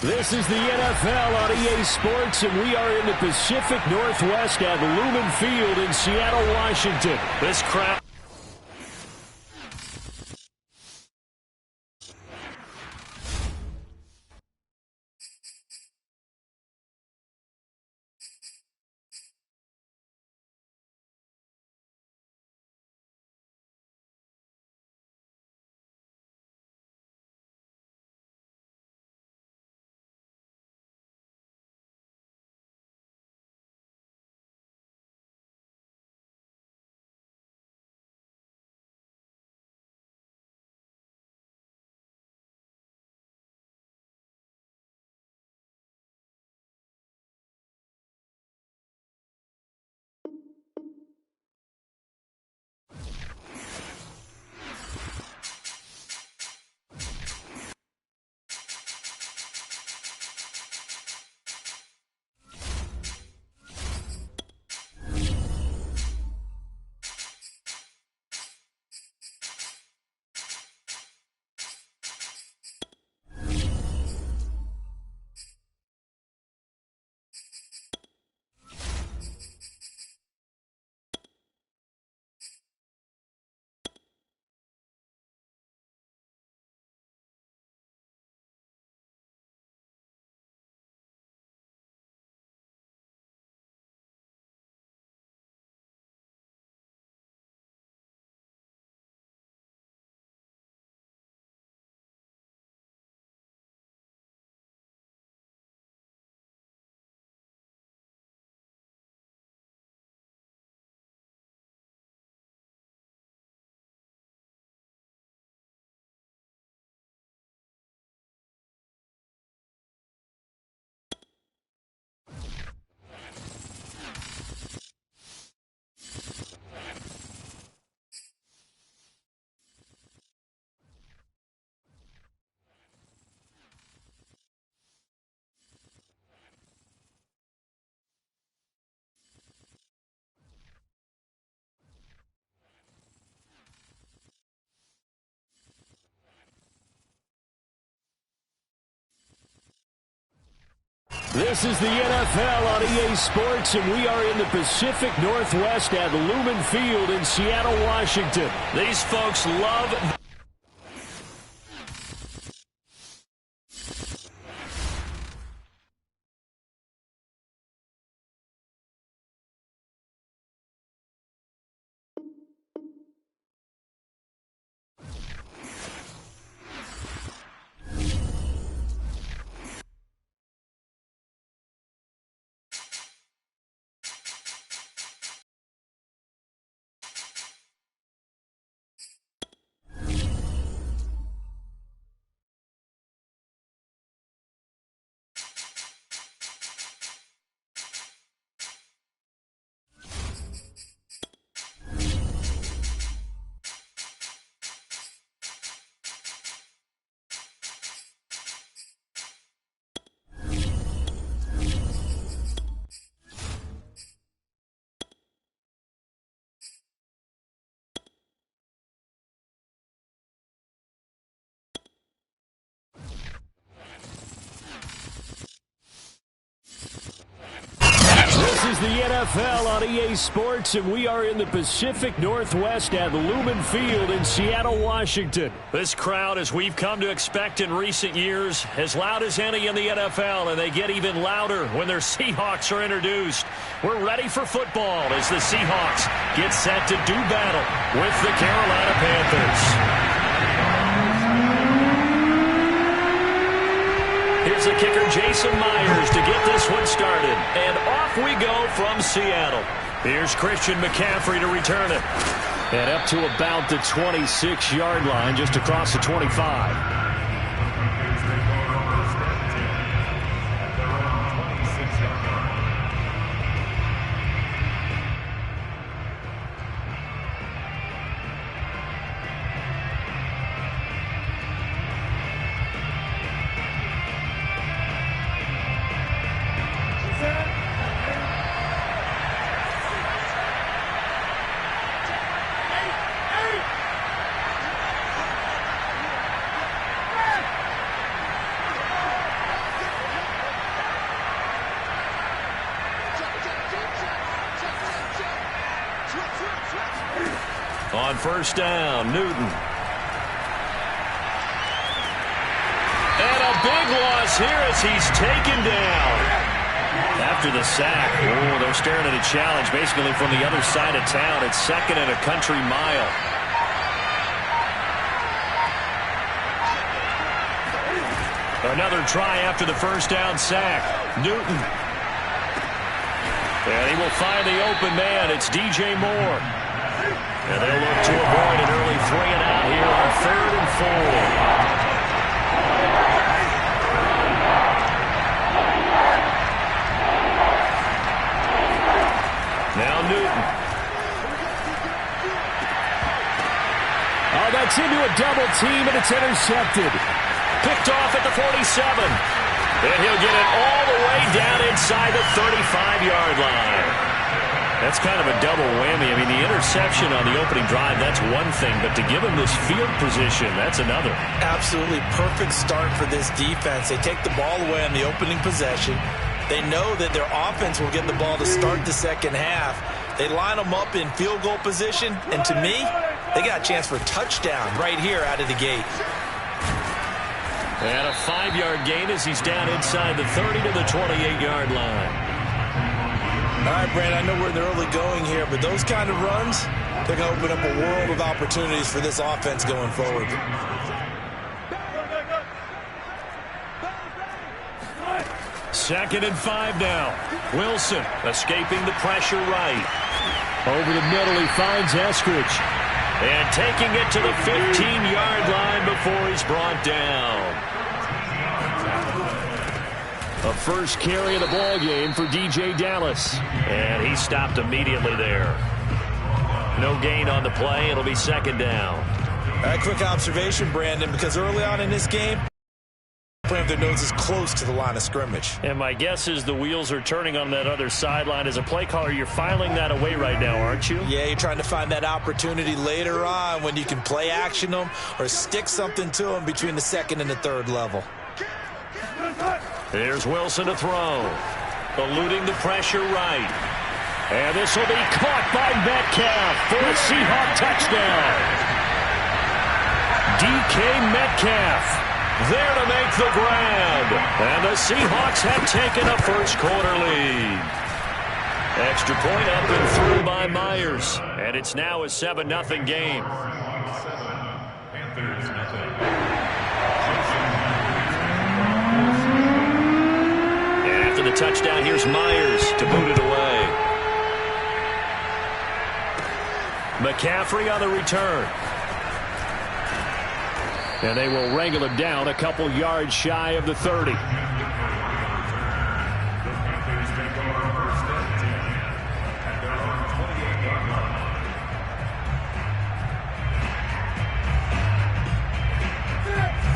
This is the NFL on EA Sports, and we are in the Pacific Northwest at Lumen Field in Seattle, Washington. This crowd... This is the NFL on EA Sports, and we are in the Pacific Northwest at Lumen Field in Seattle, Washington. These folks love... This is the NFL on EA Sports, and we are in the Pacific Northwest at Lumen Field in Seattle, Washington. This crowd, as we've come to expect in recent years, as loud as any in the NFL, and they get even louder when their Seahawks are introduced. We're ready for football as the Seahawks get set to do battle with the Carolina Panthers. Here's the kicker, Jason Myers, to get this one started. And off we go from Seattle. Here's Christian McCaffrey to return it. And up to about the 26-yard line, just across the 25. on first down. Newton. And a big loss here as he's taken down. After the sack, they're staring at a challenge basically from the other side of town. It's second and a country mile. Another try after the first down sack. Newton. And he will find the open man. It's DJ Moore. And they'll look to avoid an early 3-and-out here on 3rd and 4. Now Newton. Oh, that's into a double team, and it's intercepted. Picked off at the 47. And he'll get it all the way down inside the 35-yard line. That's kind of a double whammy. I mean, the interception on the opening drive, that's one thing. But to give him this field position, that's another. Absolutely perfect start for this defense. They take the ball away on the opening possession. They know that their offense will get the ball to start the second half. They line them up in field goal position. And to me, they got a chance for a touchdown right here out of the gate. And a 5-yard gain as he's down inside the 30 to the 28-yard line. All right, Brand, I know we're in the early going here, but those kind of runs, they're going to open up a world of opportunities for this offense going forward. Second and 5 now. Wilson escaping the pressure right. Over the middle, he finds Eskridge. And taking it to the 15-yard line before he's brought down. A first carry of the ball game for DJ Dallas. And he stopped immediately there. No gain on the play. It'll be second down. All right, quick observation, Brandon, because early on in this game, playing with their noses close to the line of scrimmage. And my guess is the wheels are turning on that other sideline. As a play caller, you're filing that away right now, aren't you? Yeah, you're trying to find that opportunity later on when you can play action them or stick something to them between the second and the third level. Here's Wilson to throw. Eluding the pressure right. And this will be caught by Metcalf for a Seahawk touchdown. DK Metcalf there to make the grab. And the Seahawks have taken a first quarter lead. Extra point up and through by Myers. And it's now a 7-0 game. And after the touchdown, here's Myers to boot it away. McCaffrey on the return. And they will wrangle him down a couple yards shy of the 30.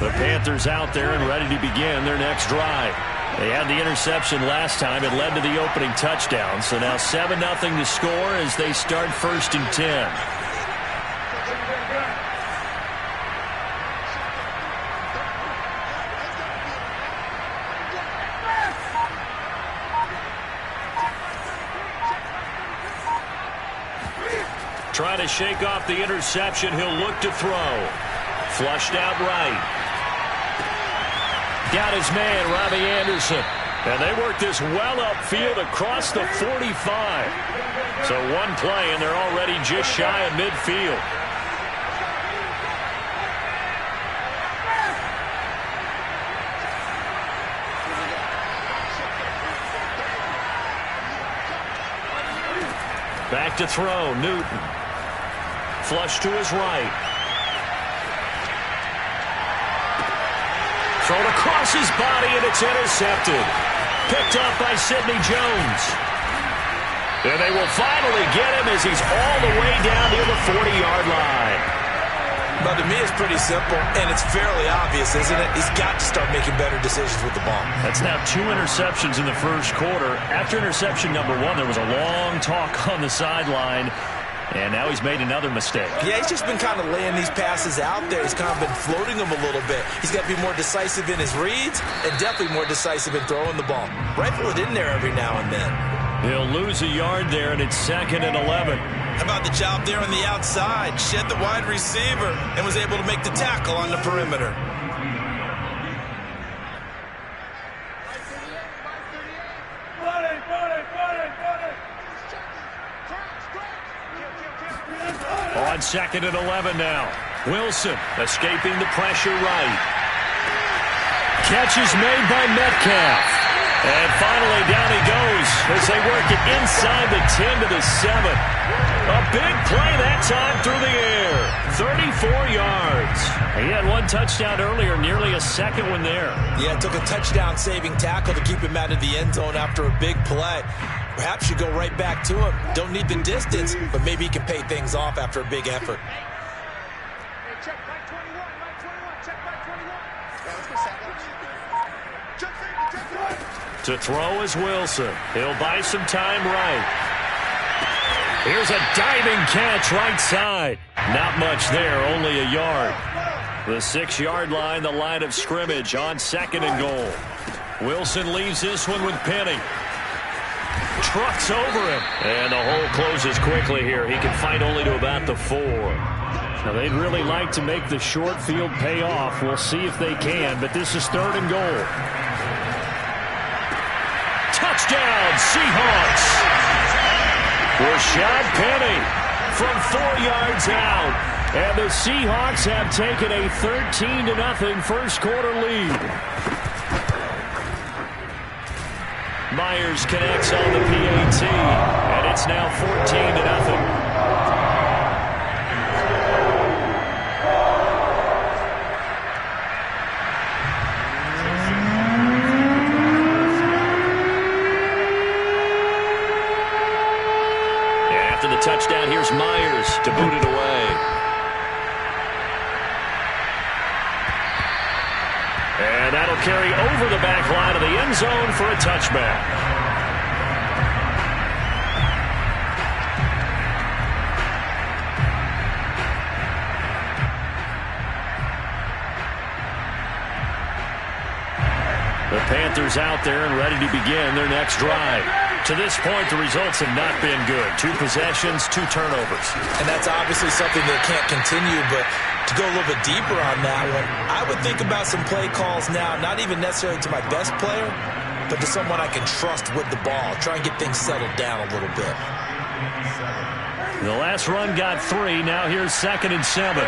The Panthers out there and ready to begin their next drive. They had the interception last time. It led to the opening touchdown. So now 7-0 to score as they start 1st and 10. Trying to shake off the interception. He'll look to throw. Flushed out right. Got his man, Robbie Anderson. And they work this well upfield across the 45. So one play, and they're already just shy of midfield. Back to throw, Newton. Flush to his right. Thrown across his body, and it's intercepted. Picked up by Sidney Jones. And they will finally get him as he's all the way down near the 40-yard line. But to me, it's pretty simple, and it's fairly obvious, isn't it? He's got to start making better decisions with the ball. That's now 2 interceptions in the first quarter. After interception number 1, there was a long talk on the sideline. And now he's made another mistake. Yeah, he's just been kind of laying these passes out there. He's kind of been floating them a little bit. He's got to be more decisive in his reads and definitely more decisive in throwing the ball. Rifle it in there every now and then. He'll lose a yard there, and it's 2nd and 11. How about the job there on the outside? Shed the wide receiver and was able to make the tackle on the perimeter. On 2nd and 11 now. Wilson escaping the pressure right. Catch is made by Metcalf. And finally down he goes as they work it inside the 10 to the 7. A big play that time through the air. 34 yards. He had one touchdown earlier, nearly a second one there. Yeah, it took a touchdown-saving tackle to keep him out of the end zone after a big play. Perhaps you go right back to him. Don't need the distance, but maybe he can pay things off after a big effort. Check back 21, back 21, check back 21. To throw is Wilson. He'll buy some time right. Here's a diving catch right side. Not much there, only a yard. The 6-yard line, the line of scrimmage on 2nd and goal. Wilson leaves this one with Penny. Trucks over him. And the hole closes quickly here. He can fight only to about the 4. Now, they'd really like to make the short field pay off. We'll see if they can, but this is 3rd and goal. Touchdown, Seahawks. Rashad Penny from 4 yards out. And the Seahawks have taken a 13-0 first quarter lead. Myers connects on the PAT, and it's now 14-0. After the touchdown, here's Myers to boot it away. And that'll carry over the back line of the end zone for a touchback. The Panthers out there and ready to begin their next drive. To this point, the results have not been good. 2 possessions, 2 turnovers. And that's obviously something that can't continue, but to go a little bit deeper on that one, I would think about some play calls now, not even necessarily to my best player, but to someone I can trust with the ball. Try and get things settled down a little bit. The last run got 3. Now here's 2nd and 7.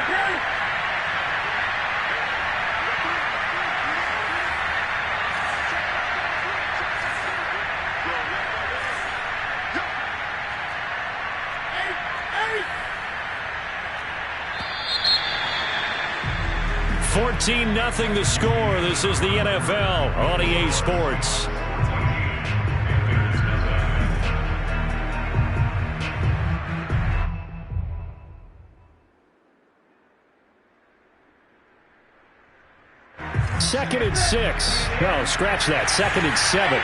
Nothing the score. This is the NFL on EA Sports. Second and 6. No, scratch that. 2nd and 7.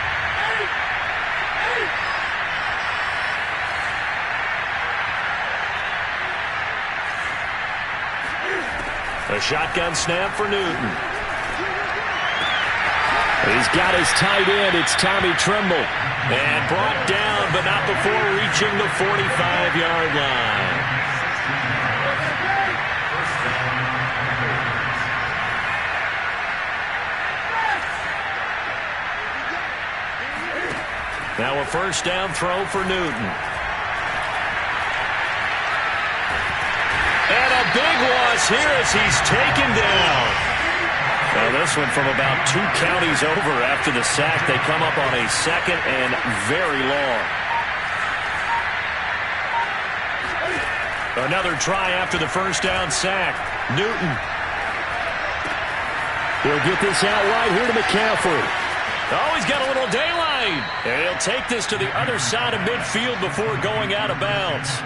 A shotgun snap for Newton. He's got his tight end. It's Tommy Tremble. And brought down, but not before reaching the 45-yard line. Now a first down throw for Newton. And a big loss here as he's taken down. Now this one from about 2 counties over after the sack. They come up on a 2nd and very long. Another try after the first down sack. Newton. He'll get this out right here to McCaffrey. Oh, he's got a little daylight. And he'll take this to the other side of midfield before going out of bounds.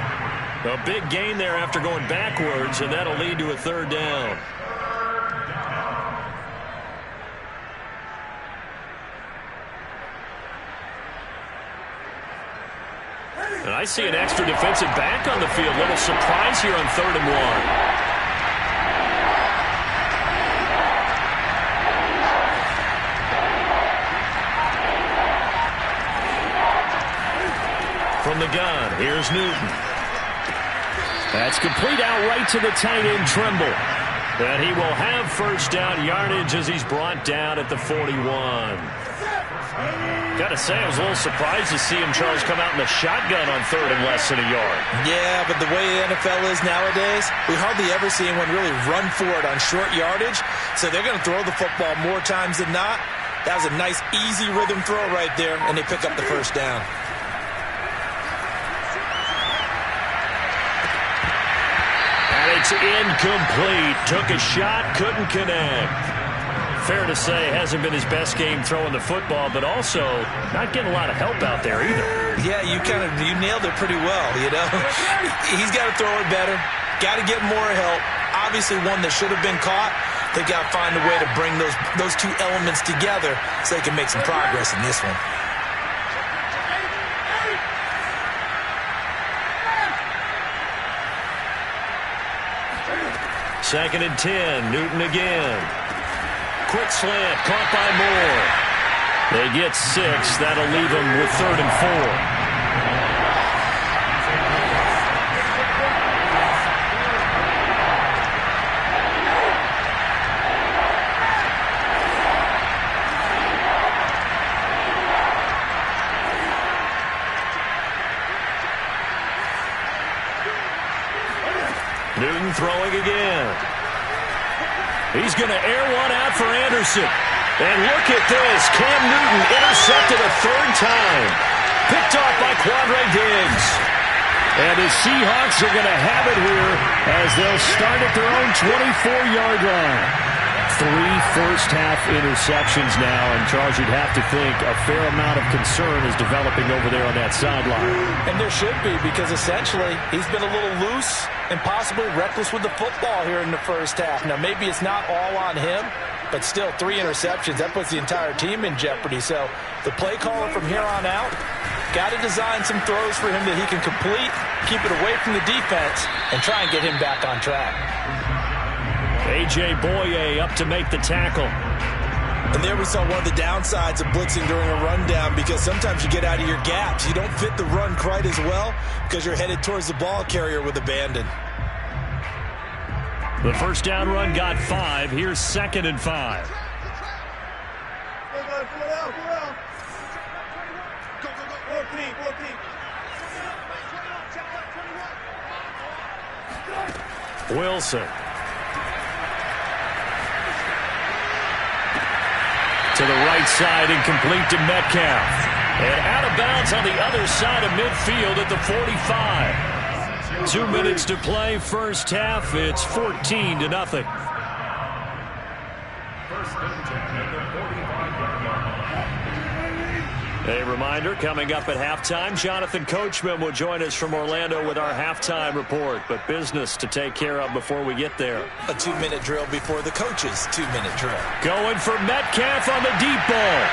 A big gain there after going backwards, and that'll lead to a 3rd down. And I see an extra defensive back on the field. Little surprise here on 3rd and 1. From the gun, here's Newton. That's complete out right to the tight end, Trimble. And he will have first down yardage as he's brought down at the 41. Got to say, I was a little surprised to see him, Charles, come out in the shotgun on third and less than a yard. Yeah, but the way the NFL is nowadays, we hardly ever see anyone really run for it on short yardage. So they're going to throw the football more times than not. That was a nice, easy rhythm throw right there, and they pick up the first down. And it's incomplete. Took a shot, couldn't connect. Fair to say, hasn't been his best game throwing the football, but also not getting a lot of help out there either. Yeah, you nailed it pretty well, you know. He's got to throw it better. Got to get more help. Obviously one that should have been caught. They got to find a way to bring those two elements together so they can make some progress in this one. Second and 10, Newton again. Quick slant, caught by Moore. They get 6. That'll leave them with 3rd and 4. Newton throwing again. He's going to air one out for Anderson. And look at this. Cam Newton intercepted a 3rd time. Picked off by Quandre Diggs. And the Seahawks are going to have it here as they'll start at their own 24-yard line. 3 first-half interceptions now. And, Charles, you'd have to think a fair amount of concern is developing over there on that sideline. And there should be, because essentially he's been a little loose and possibly reckless with the football here in the first half. Now, maybe it's not all on him, but still 3 interceptions. That puts the entire team in jeopardy. So the play caller from here on out got to design some throws for him that he can complete, keep it away from the defense, and try and get him back on track. A.J. Boye up to make the tackle. And there we saw one of the downsides of blitzing during a rundown, because sometimes you get out of your gaps. You don't fit the run quite as well because you're headed towards the ball carrier with abandon. The first down run got 5. Here's 2nd and 5. Wilson. To the right side, incomplete to Metcalf. And out of bounds on the other side of midfield at the 45. 2 minutes to play, first half. It's 14-0. A reminder, coming up at halftime, Jonathan Coachman will join us from Orlando with our halftime report. But business to take care of before we get there. A 2-minute drill before the coach's 2-minute drill. Going for Metcalf on the deep ball.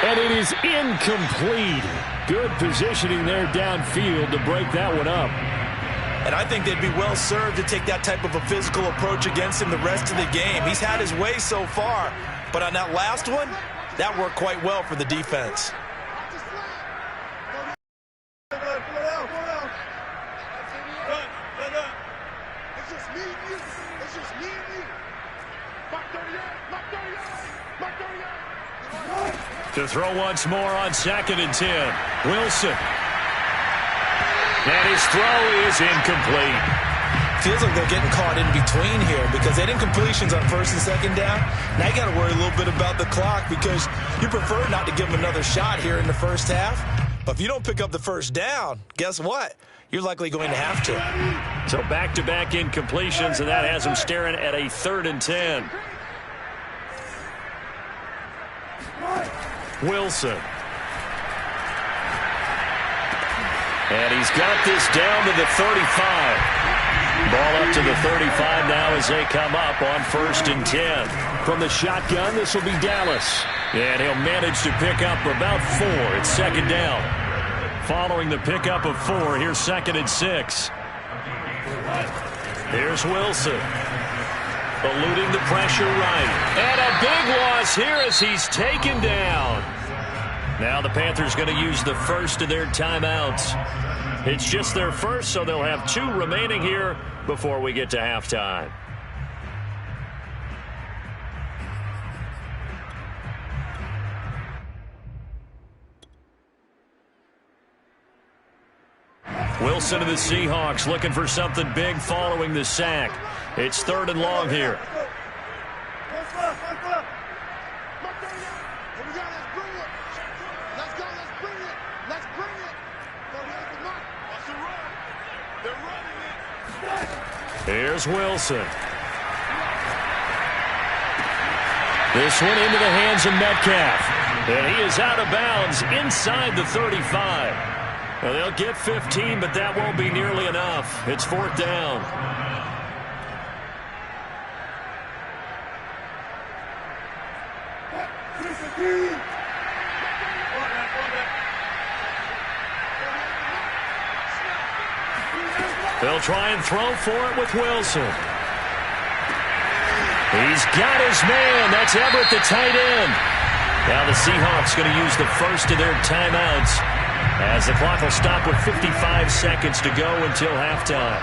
And it is incomplete. Good positioning there downfield to break that one up. And I think they'd be well served to take that type of a physical approach against him the rest of the game. He's had his way so far. But on that last one, that worked quite well for the defense. To throw once more on 2nd and 10. Wilson. And his throw is incomplete. Feels like they're getting caught in between here because they didn't completions on 1st and 2nd down. Now you got to worry a little bit about the clock because you prefer not to give them another shot here in the first half. But if you don't pick up the first down, guess what? You're likely going to have to. So back-to-back incompletions, and that has them staring at a 3rd and 10. Wilson. And he's got this down to the 35. Ball up to the 35 now as they come up on 1st and 10. From the shotgun, this will be Dallas. And he'll manage to pick up about 4. It's 2nd down. Following the pickup of 4, here's 2nd and 6. Here's Wilson. Eluding the pressure right. And a big loss here as he's taken down. Now the Panthers going to use the first of their timeouts. It's just their first, so they'll have 2 remaining here before we get to halftime. Wilson of the Seahawks looking for something big following the sack. It's 3rd and long here. Here's Wilson. This one into the hands of Metcalf. And he is out of bounds inside the 35. Well, they'll get 15, but that won't be nearly enough. It's 4th down. They'll try and throw for it with Wilson. He's got his man. That's Everett, the tight end. Now the Seahawks going to use the first of their timeouts as the clock will stop with 55 seconds to go until halftime.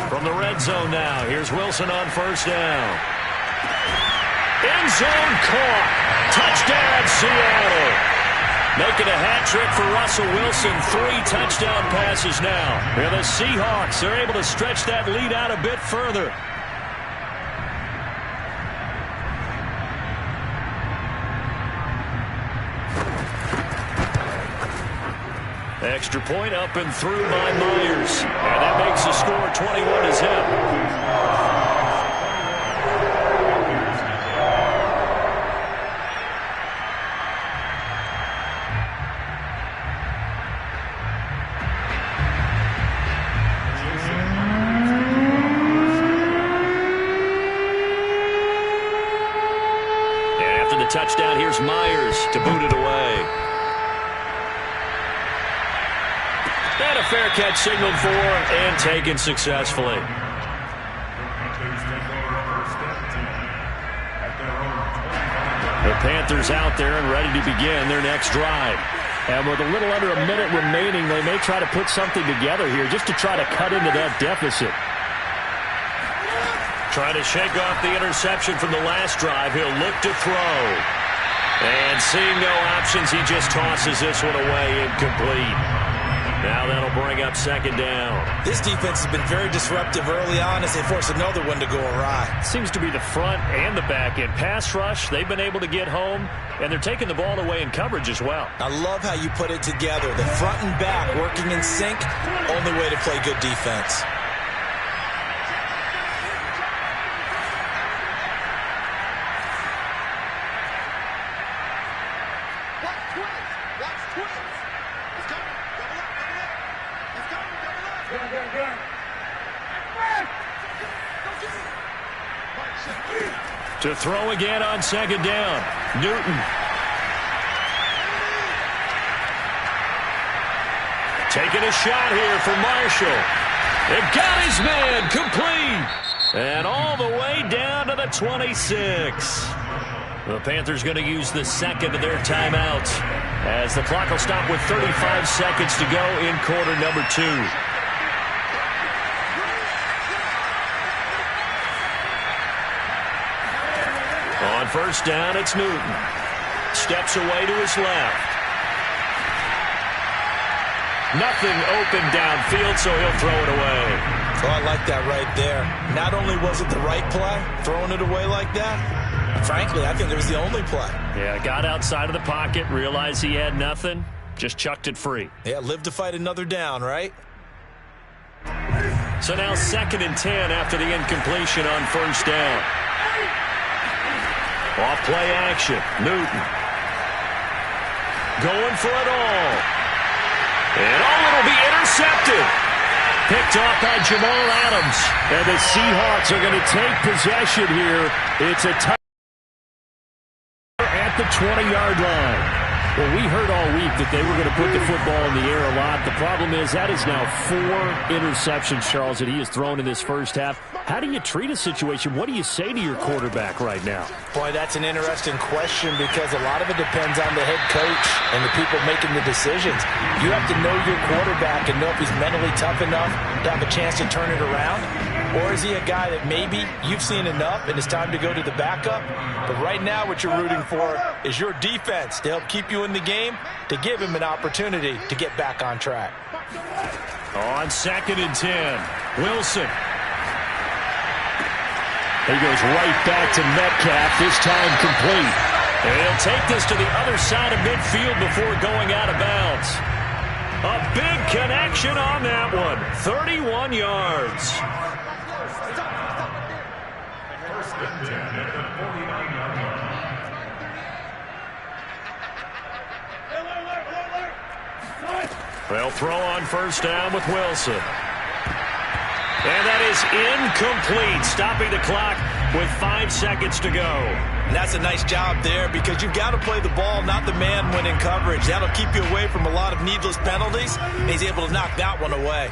From the red zone now, here's Wilson on 1st down. End zone caught. Touchdown, Seattle. Making a hat trick for Russell Wilson. 3 touchdown passes now. And the Seahawks are able to stretch that lead out a bit further. Extra point up and through by Myers. And that makes the score 21-0. Touchdown, here's Myers to boot it away. And a fair catch signaled for and taken successfully. The Panthers out there and ready to begin their next drive. And with a little under a minute remaining, they may try to put something together here just to try to cut into that deficit. Trying to shake off the interception from the last drive. He'll look to throw. And seeing no options, he just tosses this one away incomplete. Now that'll bring up 2nd down. This defense has been very disruptive early on as they force another one to go awry. Seems to be the front and the back end. Pass rush, they've been able to get home, and they're taking the ball away in coverage as well. I love how you put it together. The front and back working in sync, only way to play good defense. To throw again on 2nd down. Newton. Taking a shot here for Marshall. It got his man complete. And all the way down to the 26. The Panthers going to use the 2nd of their timeouts as the clock will stop with 35 seconds to go in quarter number 2. On 1st down, it's Newton. Steps away to his left. Nothing open downfield, so he'll throw it away. Oh, I like that right there. Not only was it the right play, throwing it away like that, frankly, I think it was the only play. Yeah, got outside of the pocket, realized he had nothing, just chucked it free. Yeah, live to fight another down, right? So now 2nd and 10 after the incompletion on 1st down. Off play action. Newton. Going for it all. And it'll be intercepted. Picked off by Jamal Adams. And the Seahawks are going to take possession here. It's a touchdown at the 20-yard line. Well, we heard all week that they were going to put the football in the air a lot. The problem is that is now 4 interceptions, Charles, that he has thrown in this first half. How do you treat a situation? What do you say to your quarterback right now? Boy, that's an interesting question because a lot of it depends on the head coach and the people making the decisions. You have to know your quarterback and know if he's mentally tough enough to have a chance to turn it around. Or is he a guy that maybe you've seen enough and it's time to go to the backup? But right now what you're rooting for is your defense to help keep you in the game, to give him an opportunity to get back on track. On 2nd and 10, Wilson. He goes right back to Metcalf, this time complete. And he'll take this to the other side of midfield before going out of bounds. A big connection on that one. 31 yards. They'll throw on first down with Wilson. And that is incomplete, stopping the clock with 5 seconds to go. And that's a nice job there because you've got to play the ball, not the man when in coverage. That'll keep you away from a lot of needless penalties. And he's able to knock that one away.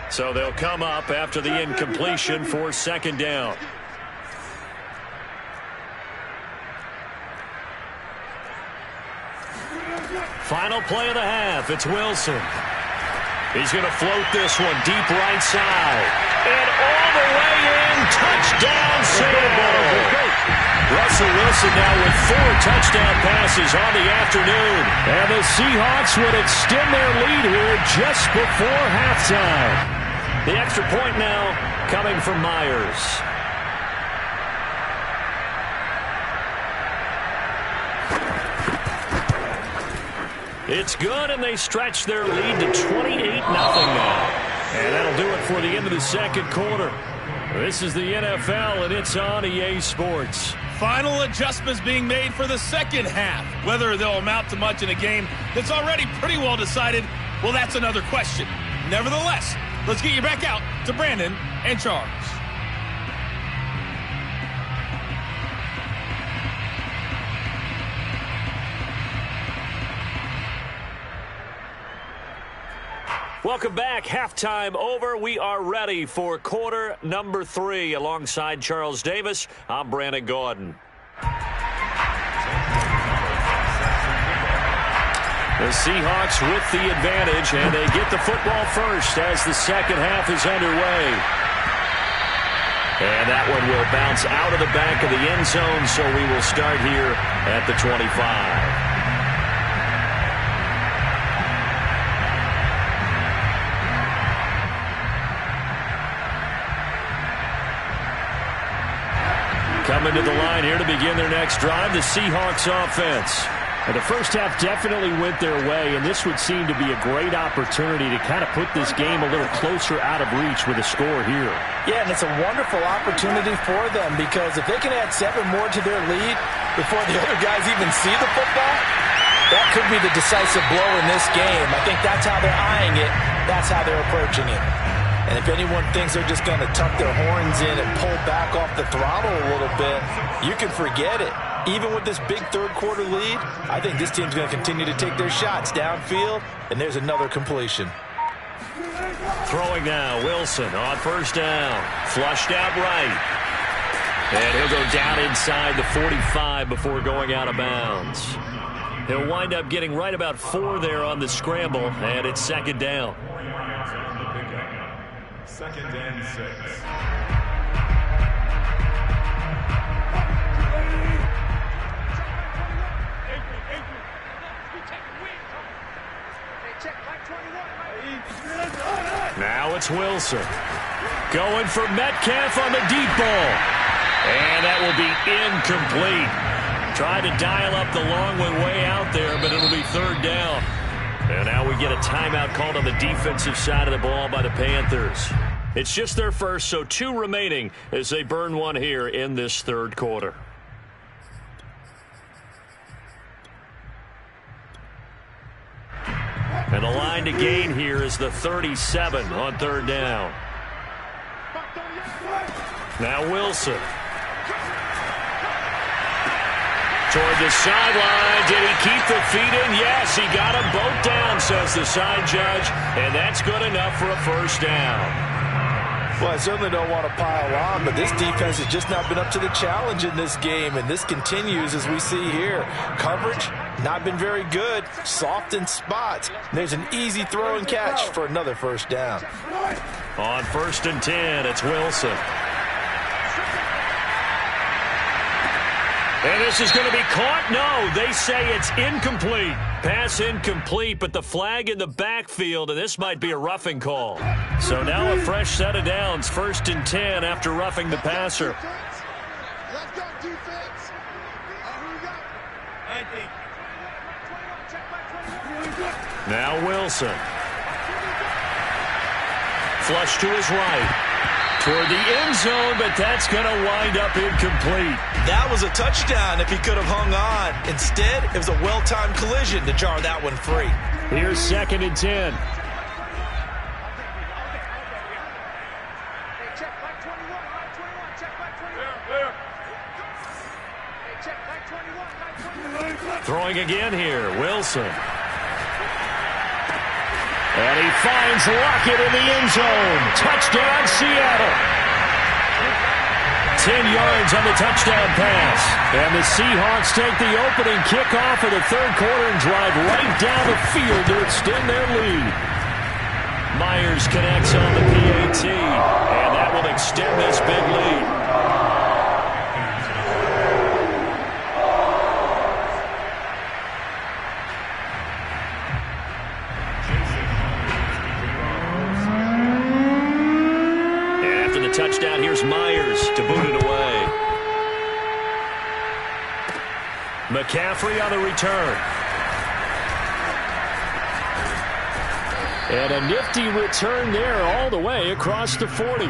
So they'll come up after the incompletion for 2nd down. Final play of the half. It's Wilson. He's going to float this one deep right side. And all the way in. Touchdown, Seattle. Russell Wilson now with 4 touchdown passes on the afternoon. And the Seahawks would extend their lead here just before halftime. The extra point now coming from Myers. It's good, and they stretch their lead to 28-0 now. And that'll do it for the end of the second quarter. This is the NFL, and it's on EA Sports. Final adjustments being made for the second half. Whether they'll amount to much in a game that's already pretty well decided, well, that's another question. Nevertheless, let's get you back out to Brandon and Charles. Welcome back. Halftime over. We are ready for quarter number 3. Alongside Charles Davis, I'm Brandon Gordon. The Seahawks with the advantage, and they get the football first as the second half is underway. And that one will bounce out of the back of the end zone, so we will start here at the 25. Coming to the line here to begin their next drive, the Seahawks offense. And the first half definitely went their way, and this would seem to be a great opportunity to kind of put this game a little closer out of reach with a score here. Yeah, and it's a wonderful opportunity for them because if they can add 7 more to their lead before the other guys even see the football, that could be the decisive blow in this game. I think that's how they're eyeing it. That's how they're approaching it. And if anyone thinks they're just going to tuck their horns in and pull back off the throttle a little bit, you can forget it. Even with this big third quarter lead, I think this team's going to continue to take their shots downfield, and there's another completion. Throwing now, Wilson on first down. Flushed out right. And he'll go down inside the 45 before going out of bounds. He'll wind up getting right about 4 there on the scramble, and it's second down. 2nd and 6. Now it's Wilson. Going for Metcalf on the deep ball. And that will be incomplete. Tried to dial up the long one way out there, but it'll be third down. And now we get a timeout called on the defensive side of the ball by the Panthers. It's just their first, so 2 remaining as they burn one here in this third quarter. And the line to gain here is the 37 on third down. Now Wilson. Toward the sideline. Did he keep the feet in? Yes, he got them both down, says the side judge. And that's good enough for a first down. Well, I certainly don't want to pile on, but this defense has just not been up to the challenge in this game, and this continues as we see here. Coverage, not been very good, soft in spots. There's an easy throw and catch for another first down. On 1st and 10, it's Wilson. And this is going to be caught? No, they say it's incomplete. Pass incomplete, but the flag in the backfield, and this might be a roughing call. So now a fresh set of downs, 1st and 10 after roughing the passer. Let's go, defense. Who we got? 19. Now Wilson. Flush to his right. Toward the end zone, but that's going to wind up incomplete. That was a touchdown if he could have hung on. Instead, it was a well-timed collision to jar that one free. Here's 2nd and 10. Check back 21, right 21, check back 21. Hey, check back 21, right 21. Throwing again here, Wilson. And he finds Lockett in the end zone. Touchdown, Seattle. 10 yards on the touchdown pass. And the Seahawks take the opening kickoff of the third quarter and drive right down the field to extend their lead. Myers connects on the PAT, and that will extend this big lead. Touchdown, here's Myers to boot it away. McCaffrey on the return. And a nifty return there all the way across the 40.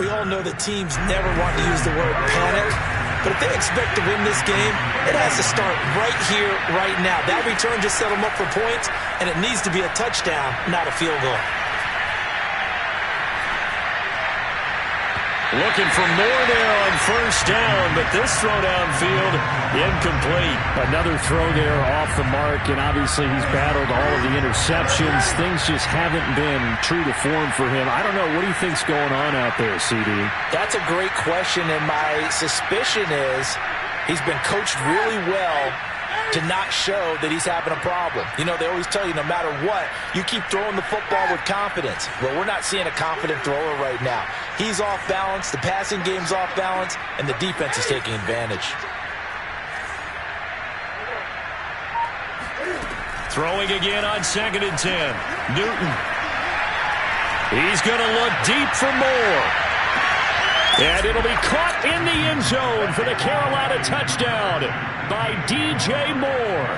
We all know that teams never want to use the word panic, but if they expect to win this game, it has to start right here, right now. That return just set them up for points, and it needs to be a touchdown, not a field goal. Looking for more there on 1st down, but this throw downfield, incomplete. Another throw there off the mark, and obviously he's battled all of the interceptions. Things just haven't been true to form for him. I don't know. What do you think's going on out there, CD? That's a great question, and my suspicion is he's been coached really well to not show that he's having a problem. You know, they always tell you no matter what, you keep throwing the football with confidence. Well, we're not seeing a confident thrower right now. He's off balance, the passing game's off balance, and the defense is taking advantage. Throwing again on 2nd and 10. Newton. He's going to look deep for more. And it'll be caught in the end zone for the Carolina touchdown by DJ Moore.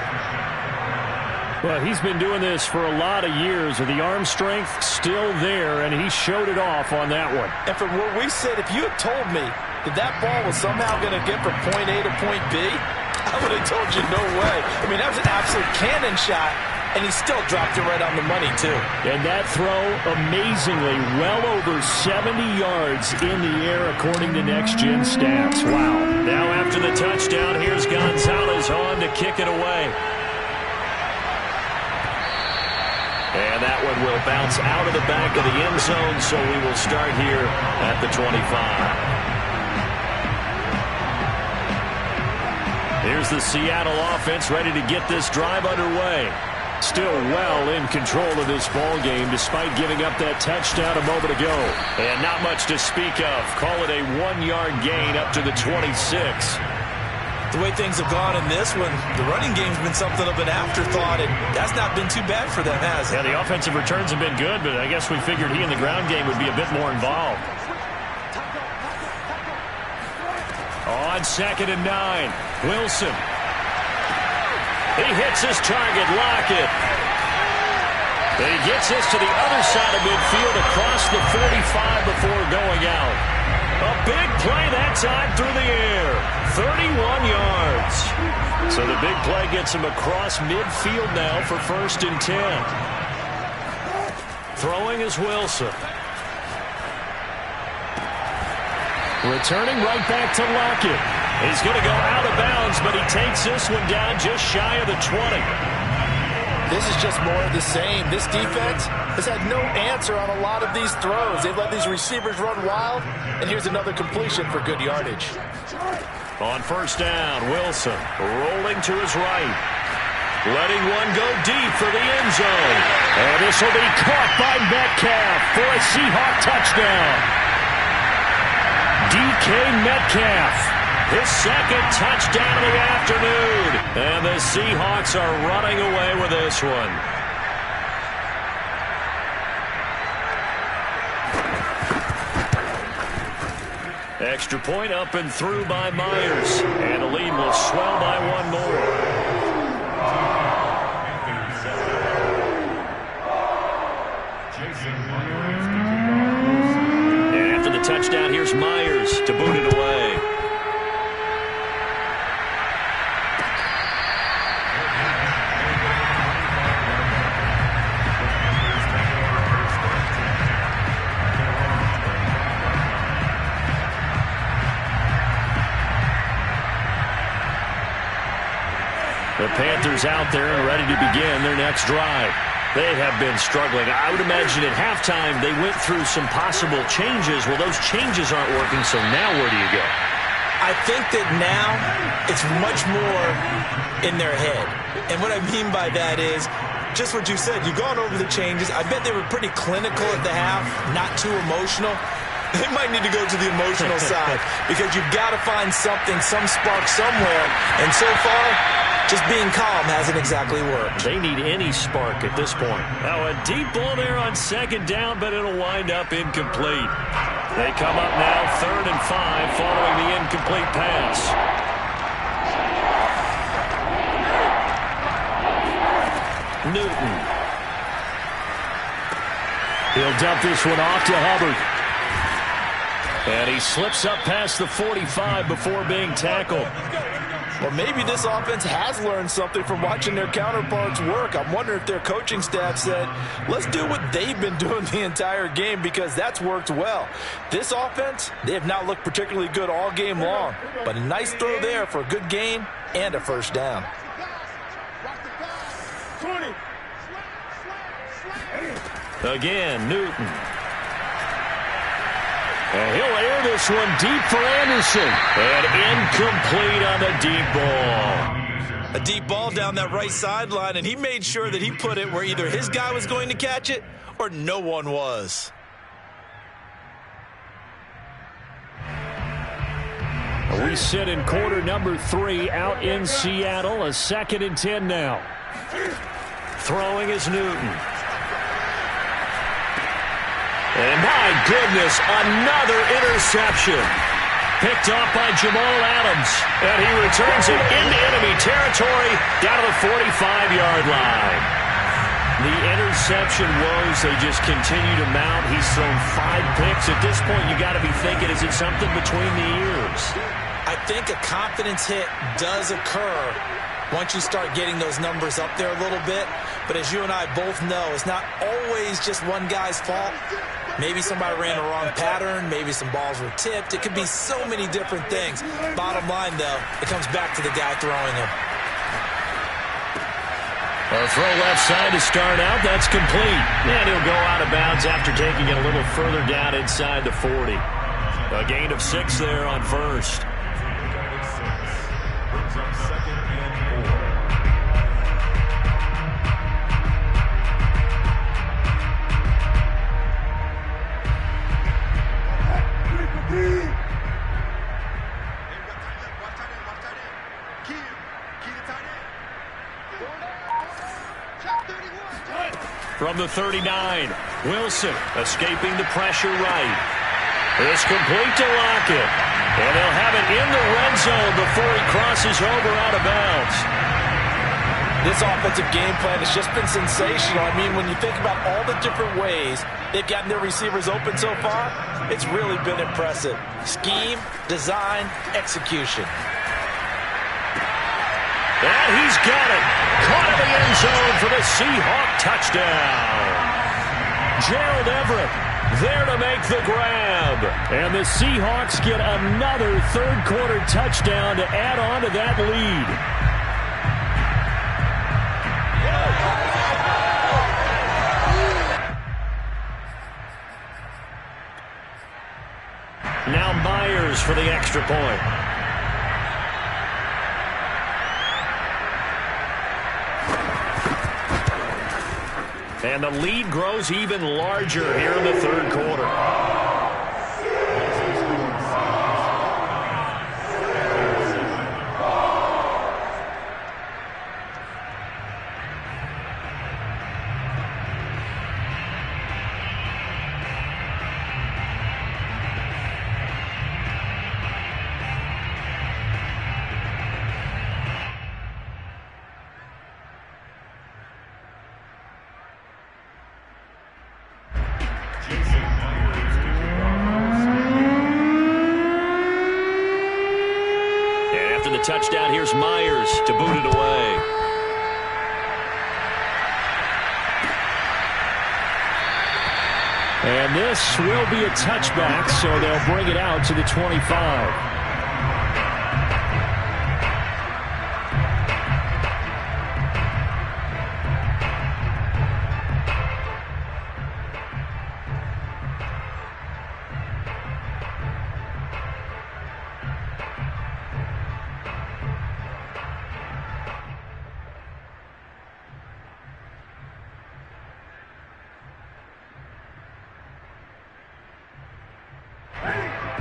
Well, he's been doing this for a lot of years, with the arm strength still there, and he showed it off on that one. And from where we sit, if you had told me that that ball was somehow going to get from point A to point B, I would have told you no way. I mean, that was an absolute cannon shot, and he still dropped it right on the money, too. And that throw, amazingly, well over 70 yards in the air, according to Next Gen Stats. Wow. Now after the touchdown, here's Gonzalez on to kick it away. And that one will bounce out of the back of the end zone, so we will start here at the 25. Here's the Seattle offense ready to get this drive underway. Still well in control of this ball game despite giving up that touchdown a moment ago. And not much to speak of. Call it a 1-yard gain up to the 26. The way things have gone in this one, the running game's been something of an afterthought, and that's not been too bad for them, has it? Yeah, the offensive returns have been good, but I guess we figured he in the ground game would be a bit more involved. On 2nd and 9, Wilson. He hits his target, Lockett. He gets this to the other side of midfield across the 45 before going out. A big play that time through the air. 31 yards. So the big play gets him across midfield now for 1st and 10. Throwing is Wilson. Returning right back to Lockett. He's going to go out of bounds, but he takes this one down just shy of the 20. This is just more of the same. This defense has had no answer on a lot of these throws. They've let these receivers run wild, and here's another completion for good yardage. On first down, Wilson rolling to his right. Letting one go deep for the end zone. And this will be caught by Metcalf for a Seahawk touchdown. DK Metcalf, his second touchdown of the afternoon. And the Seahawks are running away with this one. Extra point up and through by Myers. And the lead will swell by one more. And after the touchdown, here's Myers to boot it away. The Panthers out there and ready to begin their next drive. They have been struggling. I would imagine at halftime they went through some possible changes. Well, those changes aren't working, so now where do you go? I think that now it's much more in their head. And what I mean by that is just what you said. You've gone over the changes. I bet they were pretty clinical at the half, not too emotional. They might need to go to the emotional side because you've got to find something, some spark somewhere. And so far, just being calm hasn't exactly worked. They need any spark at this point. Now a deep ball there on second down, but it'll wind up incomplete. They come up now 3rd and 5 following the incomplete pass. Newton. He'll dump this one off to Hubbard. And he slips up past the 45 before being tackled. Well, maybe this offense has learned something from watching their counterparts work. I'm wondering if their coaching staff said, let's do what they've been doing the entire game because that's worked well. This offense, they have not looked particularly good all game long. But a nice throw there for a good gain and a first down. Again, Newton. And he'll air this one deep for Anderson. And incomplete on the deep ball. A deep ball down that right sideline, and he made sure that he put it where either his guy was going to catch it or no one was. We sit in quarter number 3 out in Seattle. A 2nd and 10 now. Throwing is Newton. And my goodness, another interception. Picked off by Jamal Adams. And he returns it into enemy territory down to the 45-yard line. The interception woes, they just continue to mount. He's thrown 5 picks. At this point, you got to be thinking, is it something between the ears? I think a confidence hit does occur once you start getting those numbers up there a little bit. But as you and I both know, it's not always just one guy's fault. Maybe somebody ran a wrong pattern. Maybe some balls were tipped. It could be so many different things. Bottom line, though, it comes back to the guy throwing them. A throw left side to start out. That's complete. And he'll go out of bounds after taking it a little further down inside the 40. A gain of 6 there on first. From the 39, Wilson escaping the pressure right. It's complete to Lockett. And they'll have it in the red zone before he crosses over out of bounds. This offensive game plan has just been sensational. I mean, when you think about all the different ways they've gotten their receivers open so far, it's really been impressive. Scheme, design, execution. And he's got it. Caught in the end zone for the Seahawk touchdown. Gerald Everett There to make the grab. And the Seahawks get another third-quarter touchdown to add on to that lead. Now Myers for the extra point. And the lead grows even larger here in the third quarter. Touchdown, here's Myers to boot it away. And this will be a touchback, so they'll bring it out to the 25.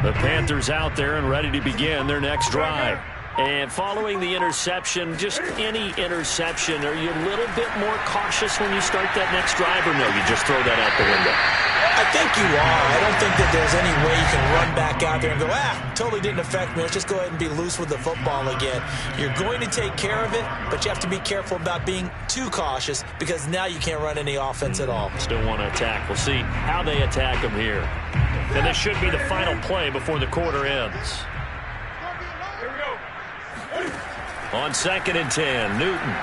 The Panthers out there and ready to begin their next drive. And following the interception, just any interception, are you a little bit more cautious when you start that next drive, or no, you just throw that out the window? I think you are. I don't think that there's any way you can run back out there and go, totally didn't affect me. Let's just go ahead and be loose with the football again. You're going to take care of it, but you have to be careful about being too cautious because now you can't run any offense at all. Still want to attack. We'll see how they attack them here. And this should be the final play before the quarter ends. Here we go. On 2nd and 10, Newton.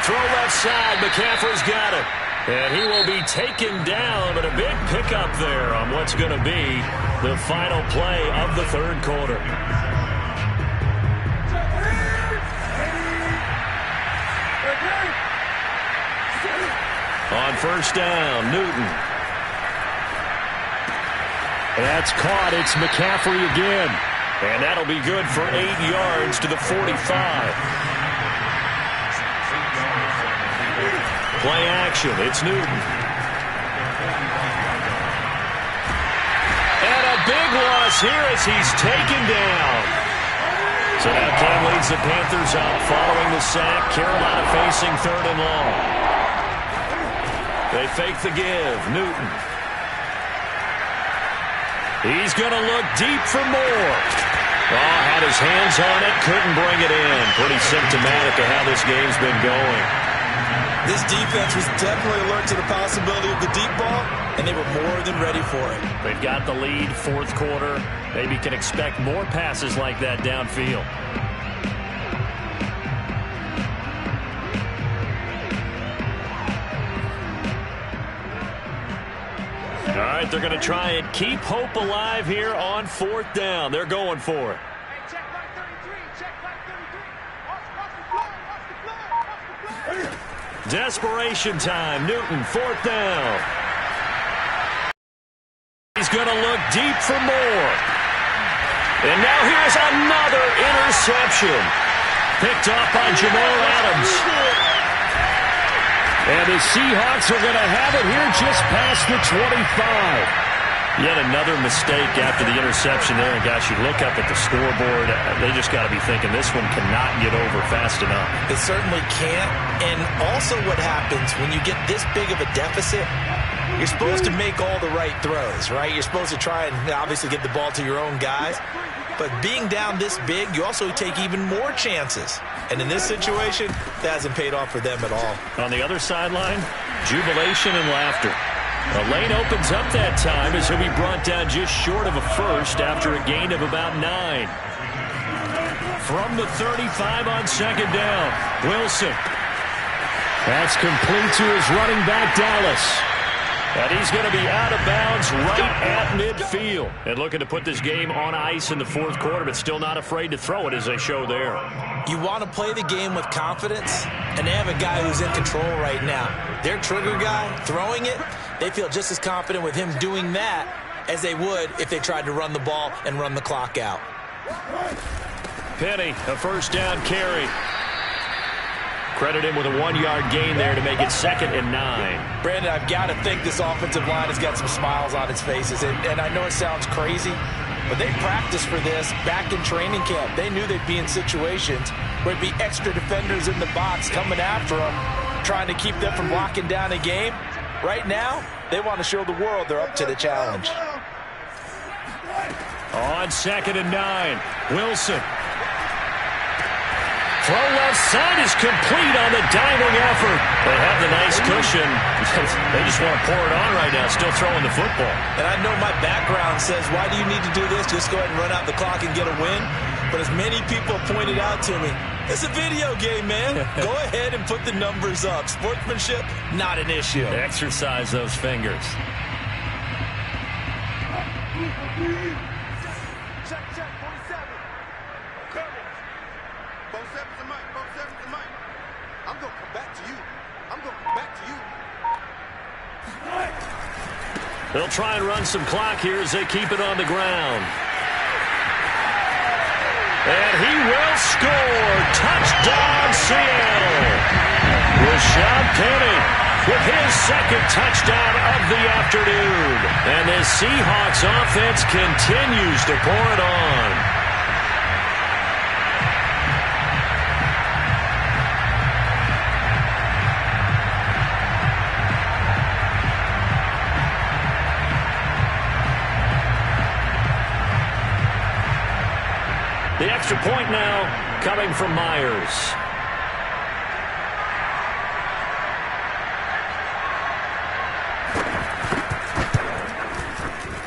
Throw left side, McCaffrey's got it. And he will be taken down, but a big pickup there on what's going to be the final play of the third quarter. On first down, Newton. That's caught. It's McCaffrey again. And that'll be good for 8 yards to the 45. Play action. It's Newton. And a big loss here as he's taken down. So that play leads the Panthers up following the sack. Carolina facing 3rd and long. They fake the give. Newton. He's going to look deep for more. Had his hands on it, couldn't bring it in. Pretty symptomatic of how this game's been going. This defense was definitely alert to the possibility of the deep ball, and they were more than ready for it. They've got the lead, 4th quarter. Maybe can expect more passes like that downfield. All right, they're going to try and keep hope alive here on 4th down. They're going for it. Hey, check back 33. Check back 33. Watch the play. Watch the play. Desperation time. Newton, 4th down. He's going to look deep for more. And now here's another interception. Picked up by Jamal Adams. And the Seahawks are going to have it here just past the 25. Yet another mistake after the interception there. And, gosh, you look up at the scoreboard, they just got to be thinking this one cannot get over fast enough. It certainly can't. And also what happens when you get this big of a deficit, you're supposed to make all the right throws, right? You're supposed to try and obviously get the ball to your own guys. But being down this big, you also take even more chances. And in this situation, that hasn't paid off for them at all. On the other sideline, jubilation and laughter. The lane opens up that time as he'll be brought down just short of a first after a gain of about 9. From the 35 on 2nd down, Wilson. That's complete to his running back, Dallas. And he's going to be out of bounds right at midfield. And looking to put this game on ice in the fourth quarter, but still not afraid to throw it as they show there. You want to play the game with confidence, and they have a guy who's in control right now. Their trigger guy throwing it, they feel just as confident with him doing that as they would if they tried to run the ball and run the clock out. Penny, a first down carry. Credit him with a 1-yard gain there to make it 2nd and 9. Brandon, I've got to think this offensive line has got some smiles on its faces. And I know it sounds crazy, but they practiced for this back in training camp. They knew they'd be in situations where it'd be extra defenders in the box coming after them, trying to keep them from blocking down a game. Right now, they want to show the world they're up to the challenge. On 2nd and 9, Wilson. Throw left side is complete on the diving effort. They have the nice cushion. They just want to pour it on right now, still throwing the football. And I know my background says, why do you need to do this? Just go ahead and run out the clock and get a win. But as many people pointed out to me, it's a video game, man. Go ahead and put the numbers up. Sportsmanship, not an issue. Exercise those fingers. Check, 47. Coverage. 47's the mic. 47's the mic. I'm going to come back to you. I'm going to come back to you. They'll try and run some clock here as they keep it on the ground. And he will score. Touchdown, Seattle. Rashad Penny with his 2nd touchdown of the afternoon. And the Seahawks offense continues to pour it on. The extra point now coming from Myers.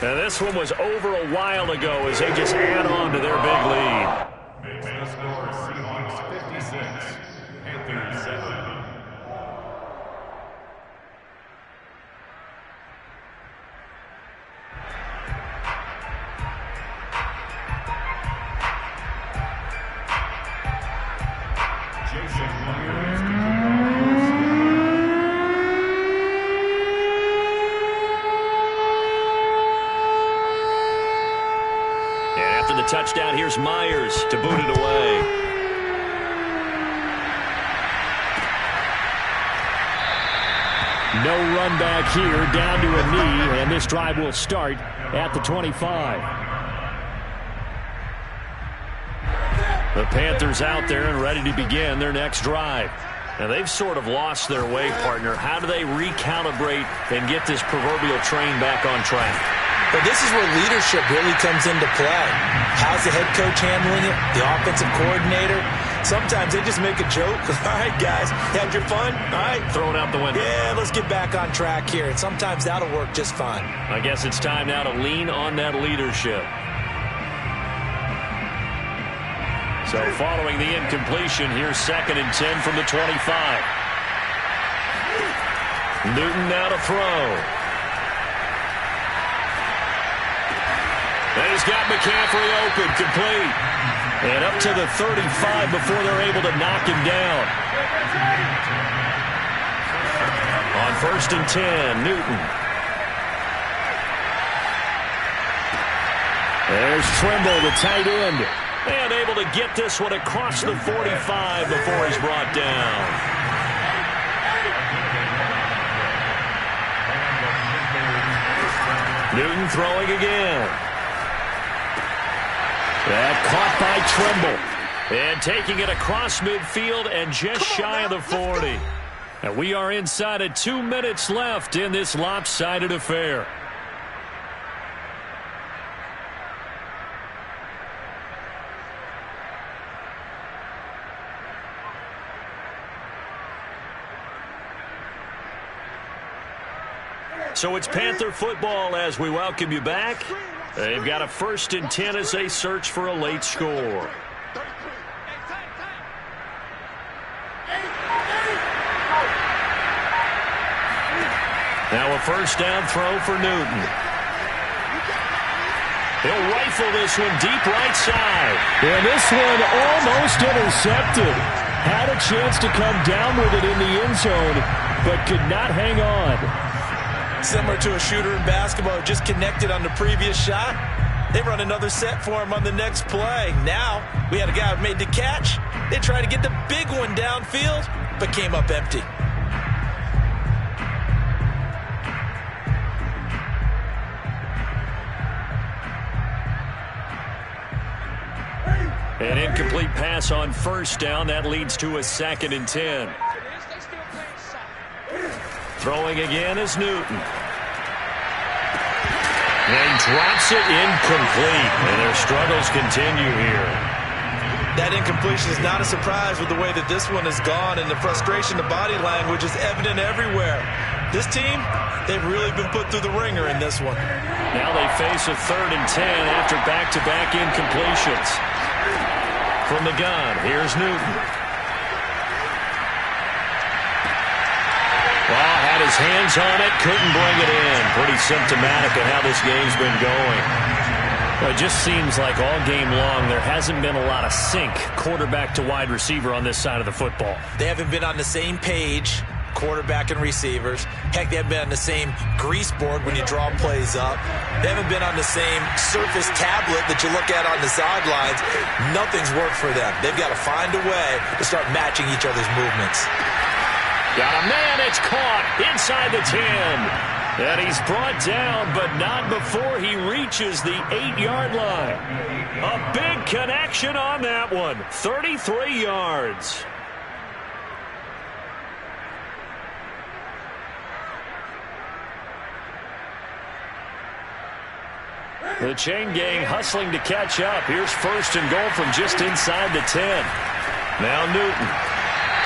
And this one was over a while ago as they just add on to their big lead. Makes the score Seahawks 56, Panthers 7. Touchdown, here's Myers to boot it away. No run back here, down to a knee, and this drive will start at the 25. The Panthers out there and ready to begin their next drive. Now, they've sort of lost their way, partner. How do they recalibrate and get this proverbial train back on track? But this is where leadership really comes into play. How's the head coach handling it? The offensive coordinator? Sometimes they just make a joke. All right, guys, had your fun? All right. Throw it out the window. Yeah, let's get back on track here. And sometimes that'll work just fine. I guess it's time now to lean on that leadership. So following the incompletion, here's 2nd and 10 from the 25. Newton now to throw. And he's got McCaffrey open, complete. And up to the 35 before they're able to knock him down. On 1st and 10, Newton. There's Trimble, the tight end. And able to get this one across the 45 before he's brought down. Newton throwing again. That caught by Trimble. And taking it across midfield and just shy of the 40. And we are inside of 2 minutes left in this lopsided affair. So it's Panther football as we welcome you back. They've got a 1st and 10 as they search for a late score. Now a first down throw for Newton. He'll rifle this one deep right side. And this one almost intercepted. Had a chance to come down with it in the end zone, but could not hang on. Similar to a shooter in basketball, just connected on the previous shot. They run another set for him on the next play. Now, we had a guy who made the catch. They tried to get the big one downfield, but came up empty. An incomplete pass on first down. That leads to a 2nd and 10. Throwing again is Newton. And drops it incomplete. And their struggles continue here. That incompletion is not a surprise with the way that this one has gone, and the frustration, the body language is evident everywhere. This team, they've really been put through the ringer in this one. Now they face a 3rd and 10 after back-to-back incompletions. From the gun, here's Newton. Well, had his hands on it, couldn't bring it in. Pretty symptomatic of how this game's been going. Well, it just seems like all game long there hasn't been a lot of sync quarterback to wide receiver on this side of the football. They haven't been on the same page, quarterback and receivers. Heck, they haven't been on the same grease board when you draw plays up. They haven't been on the same surface tablet that you look at on the sidelines. Nothing's worked for them. They've got to find a way to start matching each other's movements. Got a man, it's caught inside the 10. And he's brought down, but not before he reaches the 8-yard line. A big connection on that one. 33 yards. The chain gang hustling to catch up. Here's 1st and goal from just inside the 10. Now Newton.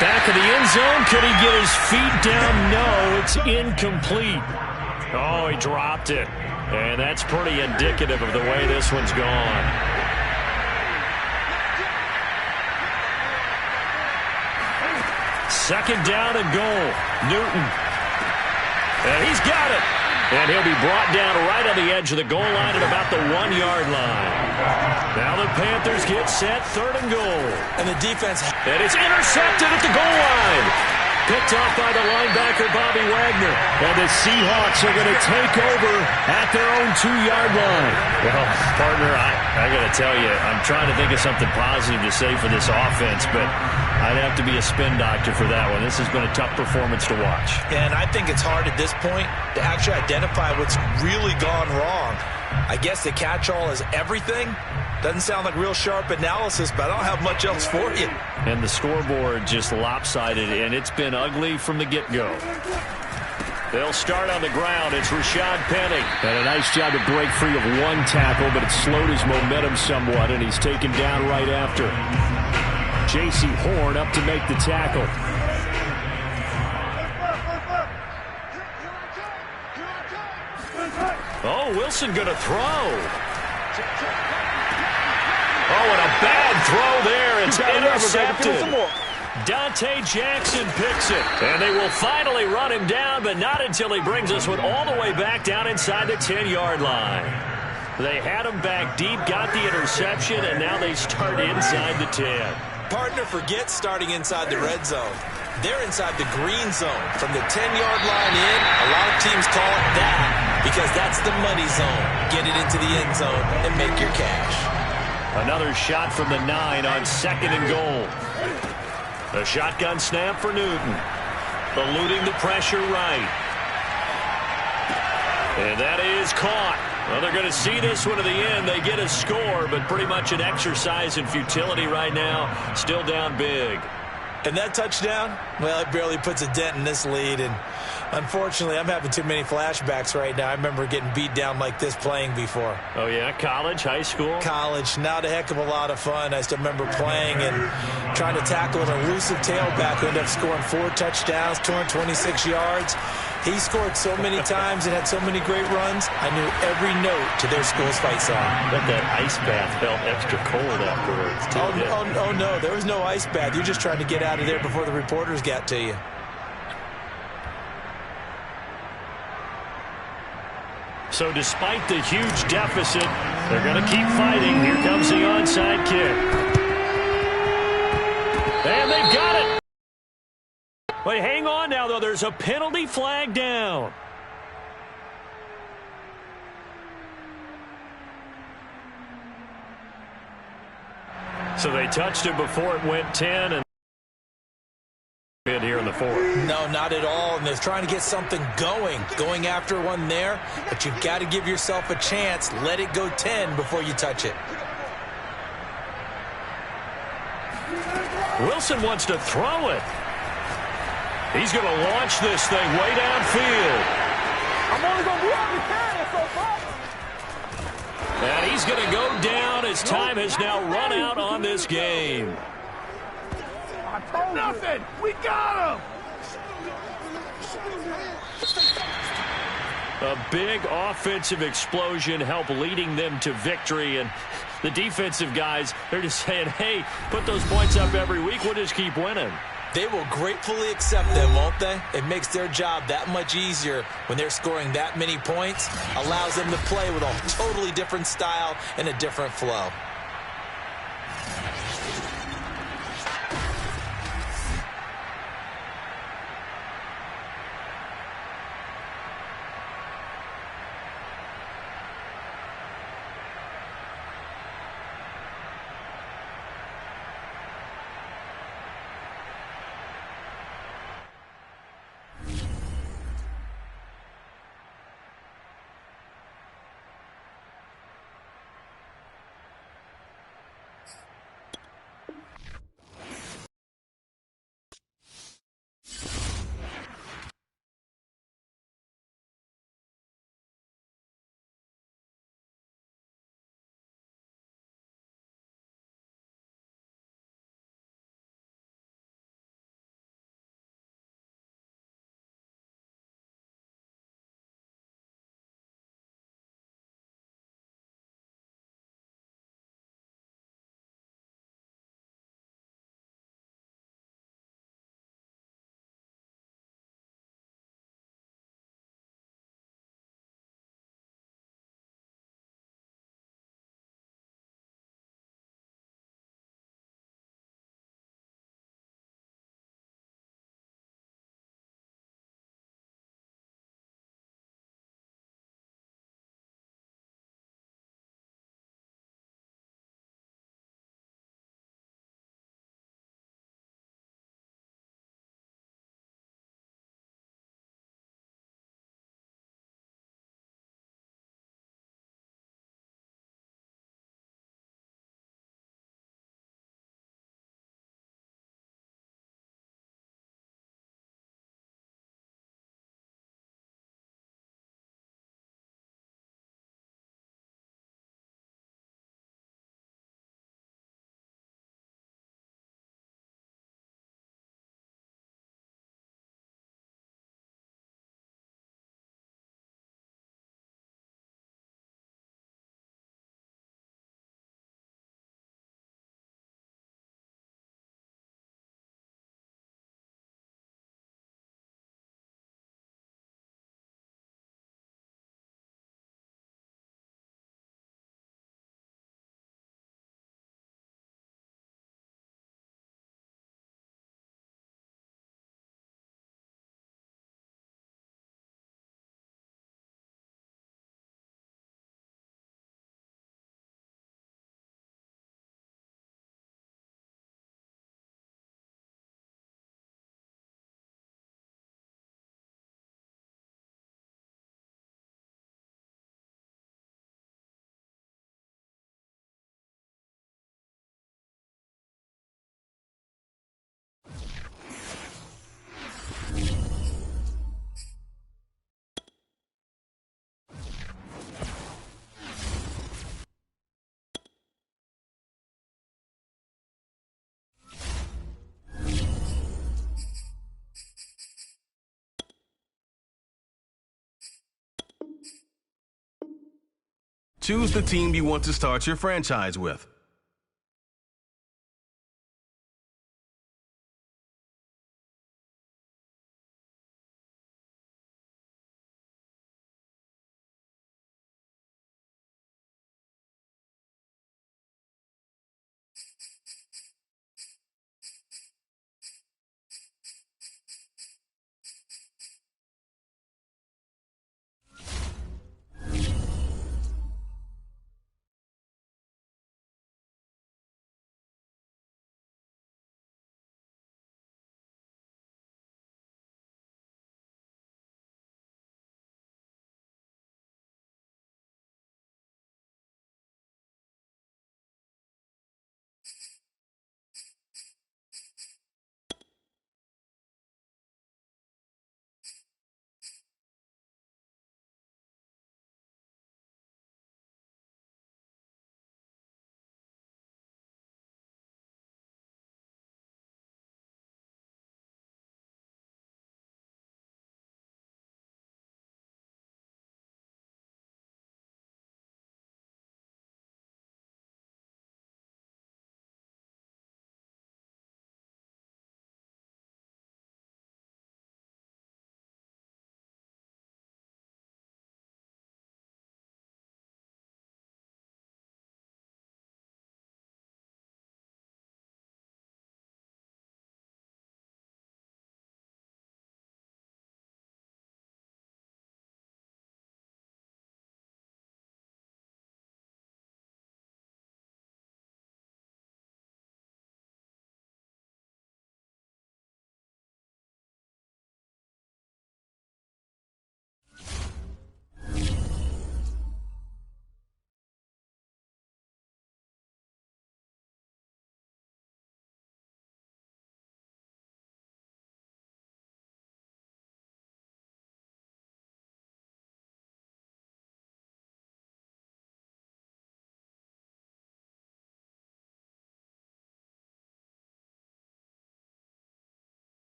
Back of the end zone. Could he get his feet down? No, it's incomplete. Oh, he dropped it. And that's pretty indicative of the way this one's gone. Second down and goal. Newton. And he's got it. And he'll be brought down right on the edge of the goal line at about the 1-yard line. Now the Panthers get set, 3rd and goal. And the defense. And it's intercepted at the goal line. Picked off by the linebacker, Bobby Wagner. And the Seahawks are going to take over at their own 2-yard line. Well, partner, I got to tell you, I'm trying to think of something positive to say for this offense, but I'd have to be a spin doctor for that one. This has been a tough performance to watch. And I think it's hard at this point to actually identify what's really gone wrong. I guess the catch-all is everything. Doesn't sound like real sharp analysis, but I don't have much else for you. And the scoreboard just lopsided, and it's been ugly from the get-go. They'll start on the ground. It's Rashad Penny. And a nice job to break free of one tackle, but it slowed his momentum somewhat, and he's taken down right after. J.C. Horn up to make the tackle. Oh, Wilson going to throw. Oh, and a bad throw there. It's intercepted. Dante Jackson picks it. And they will finally run him down, but not until he brings this one all the way back down inside the 10-yard line. They had him back deep, got the interception, and now they start inside the 10. Partner, forget starting inside the red zone. They're inside the green zone. From the 10-yard line in, a lot of teams call it that because that's the money zone. Get it into the end zone and make your cash. Another shot from the 9 on 2nd and goal. A shotgun snap for Newton. Eluding the pressure right. And that is caught. Well, they're going to see this one to the end. They get a score, but pretty much an exercise in futility right now. Still down big. And that touchdown, well, it barely puts a dent in this lead. And unfortunately, I'm having too many flashbacks right now. I remember getting beat down like this playing before. Oh, yeah? College, high school? College. Not a heck of a lot of fun. I still remember playing and trying to tackle an elusive tailback who ended up scoring 4 touchdowns, 226 yards. He scored so many times and had so many great runs, I knew every note to their school's fight song. But that ice bath felt extra cold afterwards, too. Oh, no, there was no ice bath. You're just trying to get out of there before the reporters got to you. So despite the huge deficit, they're going to keep fighting. Here comes the onside kick. And they've got it. But hang on now, though. There's a penalty flag down. So they touched it before it went 10 and here in the fourth. No, not at all. And they're trying to get something going after one there. But you've got to give yourself a chance. Let it go 10 before you touch it. Wilson wants to throw it. He's going to launch this thing way downfield. I'm only going to be able to carry it so far. And he's going to go down as time has now run out on this game. Nothing. We got him. A big offensive explosion helped leading them to victory. And the defensive guys, they're just saying, hey, put those points up every week. We'll just keep winning. They will gratefully accept them, won't they? It makes their job that much easier when they're scoring that many points. Allows them to play with a totally different style and a different flow. Choose the team you want to start your franchise with.